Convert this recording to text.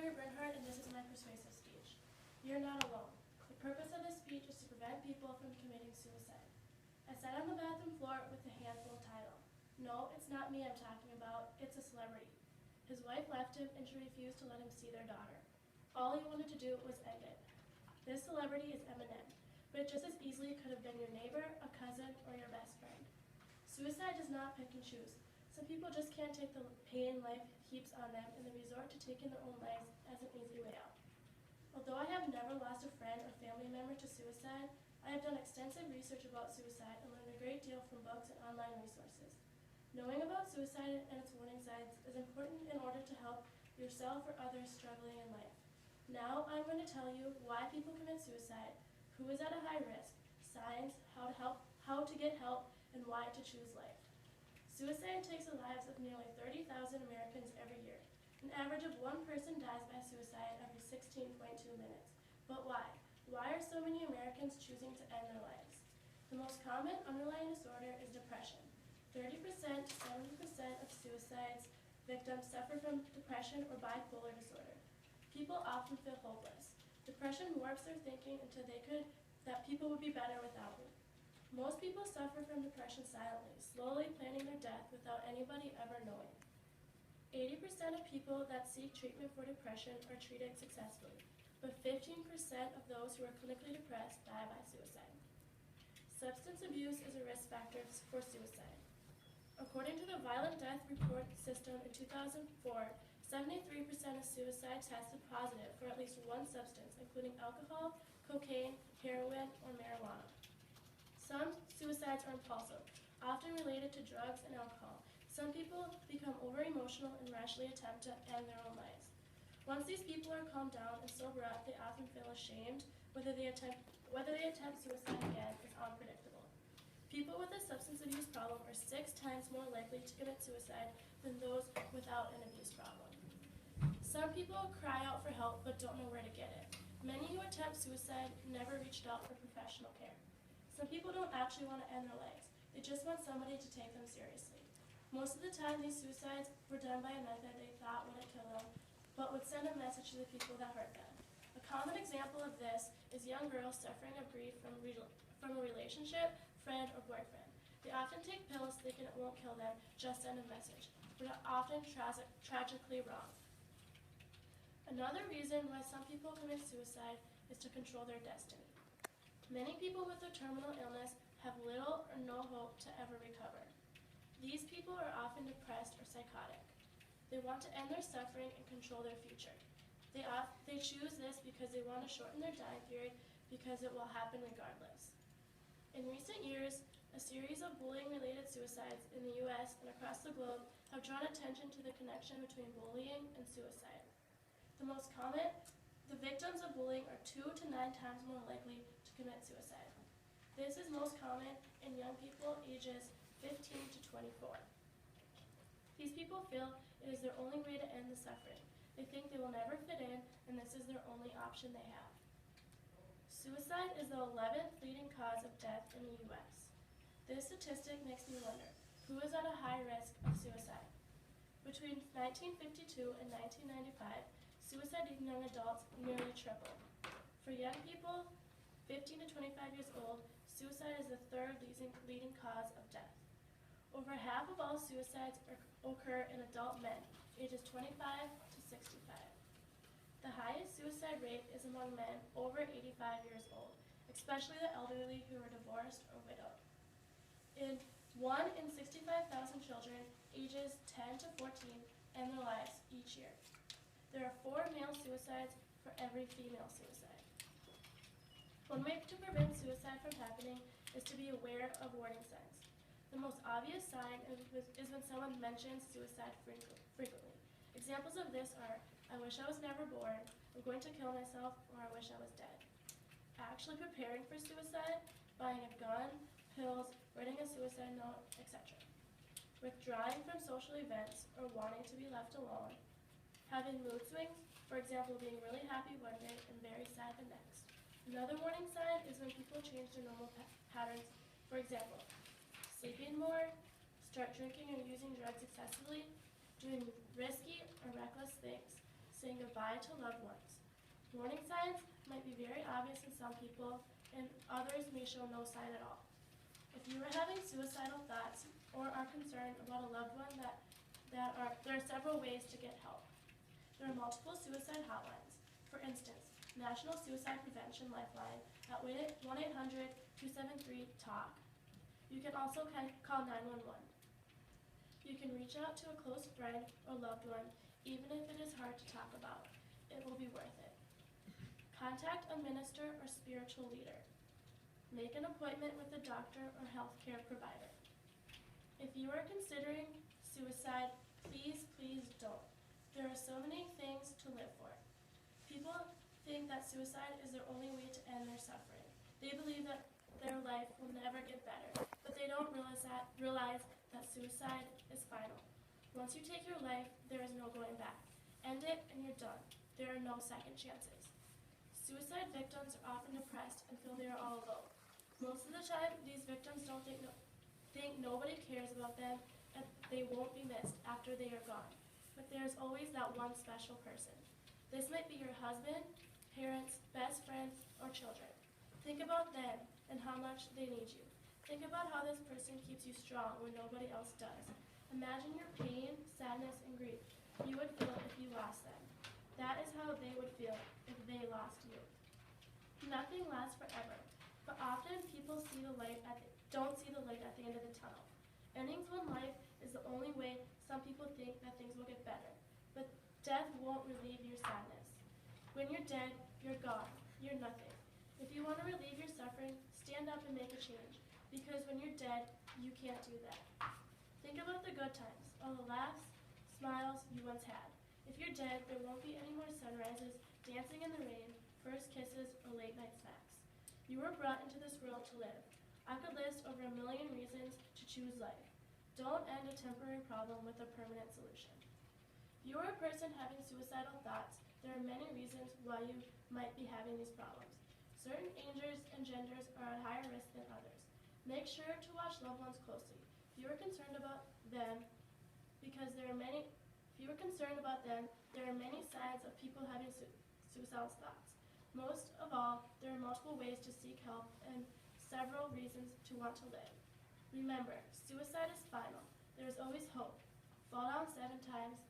Kari Bernhardt, and this is my persuasive speech. You're not alone. The purpose of this speech is to prevent people from committing suicide. I sat on the bathroom floor with a handful title. No, it's not me I'm talking about, it's a celebrity. His wife left him and she refused to let him see their daughter. All he wanted to do was end it. This celebrity is Eminem, but it just as easily could have been your neighbor, a cousin, or your best friend. Suicide does not pick and choose. Some people just can't take the pain life heaps on them and they resort to taking their own lives as an easy way out. Although I have never lost a friend or family member to suicide, I have done extensive research about suicide and learned a great deal from books and online resources. Knowing about suicide and its warning signs is important in order to help yourself or others struggling in life. Now I'm going to tell you why people commit suicide, who is at a high risk, signs, how to get help, and why to choose life. Suicide takes the lives of nearly 30,000 Americans every year. An average of one person dies by suicide every 16.2 minutes. But why? Why are so many Americans choosing to end their lives? The most common underlying disorder is depression. 30% to 70% of suicides victims suffer from depression or bipolar disorder. People often feel hopeless. Depression warps their thinking until that people would be better without it. Most people suffer from depression silently, slowly planning their death without anybody ever knowing. 80% of people that seek treatment for depression are treated successfully, but 15% of those who are clinically depressed die by suicide. Substance abuse is a risk factor for suicide. According to the Violent Death Report System in 2004, 73% of suicide tested positive for at least one substance, including alcohol, cocaine, heroin, or marijuana. Some suicides are impulsive, often related to drugs and alcohol. Some people become over-emotional and rashly attempt to end their own lives. Once these people are calmed down and sober up, they often feel ashamed. Whether they attempt suicide again is unpredictable. People with a substance abuse problem are 6 times more likely to commit suicide than those without an abuse problem. Some people cry out for help but don't know where to get it. Many who attempt suicide never reached out for professional care. Some people don't actually want to end their lives. They just want somebody to take them seriously. Most of the time, these suicides were done by a method they thought wouldn't kill them, but would send a message to the people that hurt them. A common example of this is young girls suffering of grief from a relationship, friend, or boyfriend. They often take pills thinking it won't kill them, just send a message, but it often tragically wrong. Another reason why some people commit suicide is to control their destiny. Many people with a terminal illness have little or no hope to ever recover. These people are often depressed or psychotic. They want to end their suffering and control their future. They choose this because they want to shorten their dying period because it will happen regardless. In recent years, a series of bullying-related suicides in the U.S. and across the globe have drawn attention to the connection between bullying and suicide. The victims of bullying are 2 to 9 times more likely to commit suicide. This is most common in young people ages 15 to 24. These people feel it is their only way to end the suffering. They think they will never fit in, and this is their only option they have. Suicide is the 11th leading cause of death in the U.S. This statistic makes me wonder, who is at a high risk of suicide? Between 1952 and 1995, suicide in young adults nearly tripled. For young people, 15 to 25 years old, suicide is the 3rd leading cause of death. Over half of all suicides occur in adult men, ages 25 to 65. The highest suicide rate is among men over 85 years old, especially the elderly who are divorced or widowed. 1 in 65,000 children ages 10 to 14 end their lives each year. There are 4 male suicides for every female suicide. One way to prevent suicide from happening is to be aware of warning signs. The most obvious sign is when someone mentions suicide frequently. Examples of this are, I wish I was never born, I'm going to kill myself, or I wish I was dead. Actually preparing for suicide, buying a gun, pills, writing a suicide note, etc. Withdrawing from social events or wanting to be left alone. Having mood swings, for example, being really happy one day and very sad the next. Another warning sign is when people change their normal patterns. For example, sleeping more, start drinking or using drugs excessively, doing risky or reckless things, saying goodbye to loved ones. Warning signs might be very obvious in some people, and others may show no sign at all. If you are having suicidal thoughts or are concerned about a loved one, there are several ways to get help. There are multiple suicide hotlines. For instance, National Suicide Prevention Lifeline at 1-800-273-TALK. You can also call 911. You can reach out to a close friend or loved one, even if it is hard to talk about. It will be worth it. Contact a minister or spiritual leader. Make an appointment with a doctor or healthcare provider. If you are considering suicide, please don't. There are so many things to live for. People think that suicide is their only way to end their suffering. They believe that their life will never get better, but they don't realize that suicide is final. Once you take your life, there is no going back. End it and you're done. There are no second chances. Suicide victims are often depressed and feel they are all alone. Most of the time, these victims don't think nobody cares about them and they won't be missed after they are gone. But there's always that one special person. This might be your husband, parents, best friends, or children. Think about them and how much they need you. Think about how this person keeps you strong when nobody else does. Imagine your pain, sadness, and grief you would feel if you lost them. That is how they would feel if they lost you. Nothing lasts forever, but often people don't see the light at the end of the tunnel. Ending one life is the only way. Some people think that things will get better, but death won't relieve your sadness. When you're dead, you're gone. You're nothing. If you want to relieve your suffering, stand up and make a change, because when you're dead, you can't do that. Think about the good times, all the laughs, smiles you once had. If you're dead, there won't be any more sunrises, dancing in the rain, first kisses, or late night snacks. You were brought into this world to live. I could list over 1 million reasons to choose life. Don't end a temporary problem with a permanent solution. If you are a person having suicidal thoughts, there are many reasons why you might be having these problems. Certain ages and genders are at higher risk than others. Make sure to watch loved ones closely. If you are concerned about them, there are many signs of people having suicidal thoughts. Most of all, there are multiple ways to seek help and several reasons to want to live. Remember, suicide is final. There is always hope. Fall down 7 times,